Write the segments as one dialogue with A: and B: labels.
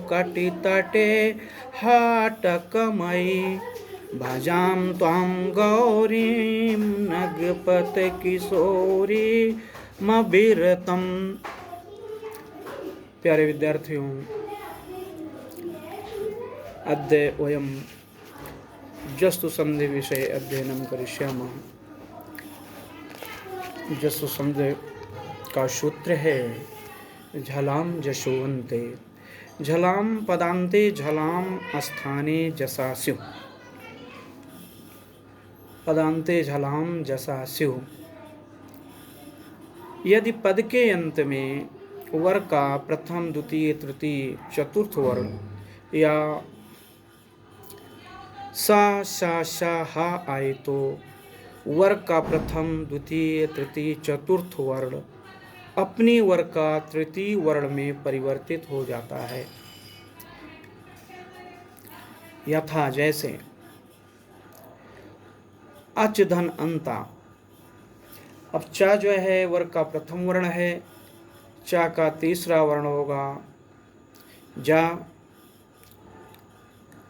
A: कटितटे हाटकमयी भजाम त्वां गौरीं नगपतकिशोरी मविरतम। प्यारे विद्यार्थियों, अद्य वयं जस्तु संधि विषय अध्ययनं करिष्यामः। जस्तु संधि का सूत्र है झलां जशोवन्ते। झलां पदान्ते झलां स्थाने जसा स्युः। पदान्ते झलां जसा स्युः। यदि पद के अंत में वर का प्रथम द्वितीय तृतीय चतुर्थ वर्ण या सा शा शा हा आए तो वर का प्रथम द्वितीय तृतीय चतुर्थ वर्ण अपनी वर का तृतीय वर्ण में परिवर्तित हो जाता है। यथा जैसे अच धन अंता। अब चा जो है वर का प्रथम वर्ण है, चा का तीसरा वर्ण होगा जा,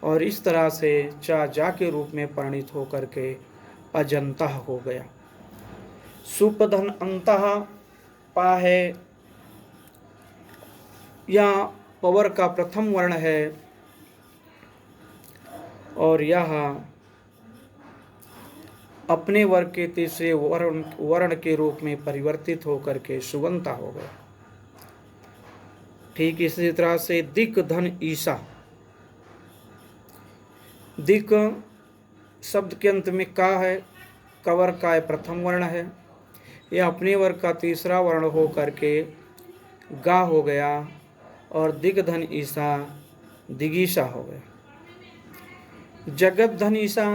A: और इस तरह से चा जा के रूप में परिणित होकर के अजंतः हो गया। सुपधन अंतः पा है या पवर का प्रथम वर्ण है और यह अपने वर्ग के तीसरे वर्ण के रूप में परिवर्तित होकर के सुगंता हो गया। ठीक इसी तरह से दिक धन ईसा। दिक शब्द के अंत में का है, कवर का प्रथम वर्ण है, यह अपने वर्ग का तीसरा वर्ण हो करके गा हो गया और दिग्धन ईसा दिगीसा हो गया। जगत धन ईसा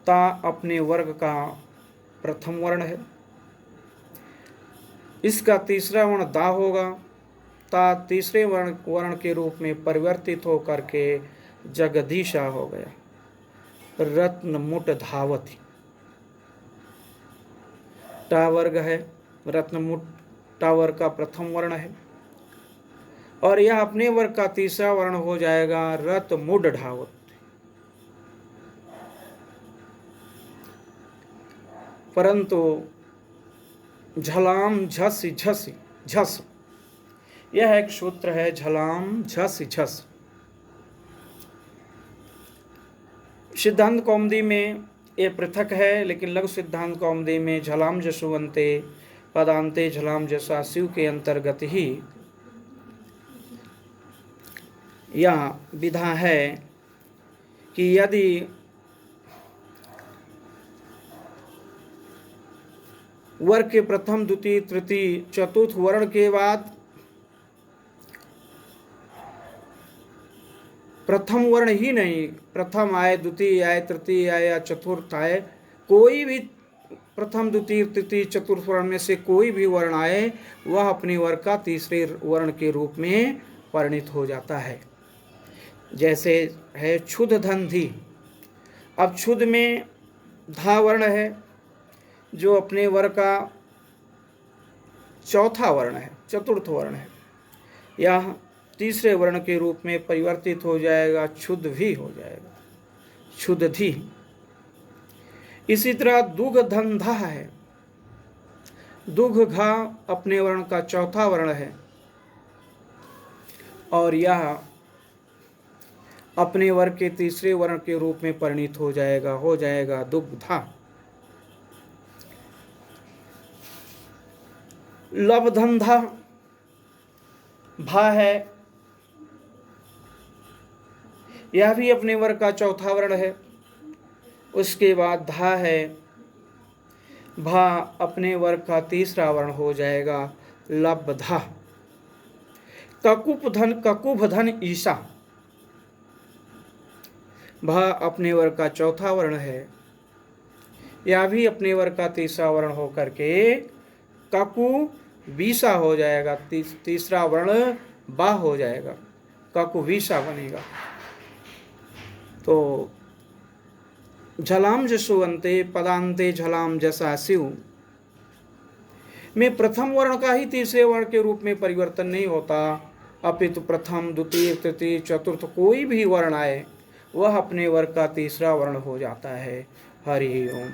A: ता अपने वर्ग का प्रथम वर्ण है, इसका तीसरा वर्ण दा होगा, ता तीसरे वर्ण के रूप में परिवर्तित होकर के जगदीशा हो गया। रत्न मुट धावती। टा वर्ग है, रत्न मुट टा वर्ग का प्रथम वर्ण है और यह अपने वर्ग का तीसरा वर्ण हो जाएगा रत मुड ढावत। परंतु झलाम झस झस झस, यह एक सूत्र है झलाम झस झस। सिद्धांत कौमुदी में ये पृथक है, लेकिन लघु सिद्धांत कौमुदी में झलाम जशुवंते पदांते झलाम जसा शिव के अंतर्गत ही यह विधा है कि यदि वर्ग के प्रथम द्वितीय तृतीय चतुर्थ वर्ण के बाद प्रथम वर्ण ही नहीं, प्रथम आए, द्वितीय आए, तृतीय आए या चतुर्थ आए, कोई भी प्रथम द्वितीय तृतीय चतुर्थ वर्ण में से कोई भी वर्ण आए वह अपने वर्ग का तीसरे वर्ण के रूप में परिणित हो जाता है। जैसे है क्षुध धन धी। अब क्षुध में धा वर्ण है जो अपने वर्ग का चौथा वर्ण है, चतुर्थ वर्ण है, यह तीसरे वर्ण के रूप में परिवर्तित हो जाएगा, क्षुध भी हो जाएगा, क्षुध धी। इसी तरह दुग धन धा है। दुग घा अपने वर्ण का चौथा वर्ण है और यह अपने वर्ग के तीसरे वर्ण के रूप में परिणित हो जाएगा दुग्धा। लब धंधा भा है, यह भी अपने वर्ग का चौथा वर्ण है। उसके बाद धा है, भा अपने वर्ग का तीसरा वर्ण हो जाएगा लब्धा। ककुप धन ईसा। भा अपने वर्ग का चौथा वर्ण है, यह भी अपने वर्ग का तीसरा वर्ण होकर के ककु बीसा हो जाएगा, तीसरा वर्ण बा हो जाएगा, ककु बीसा बनेगा। तो झलाम जसुवंते पदांते झलाम जसा शिव में प्रथम वर्ण का ही तीसरे वर्ण के रूप में परिवर्तन नहीं होता, अपितु प्रथम द्वितीय तृतीय चतुर्थ कोई भी वर्ण आए वह अपने वर्ग का तीसरा वर्ण हो जाता है। हरि ओम।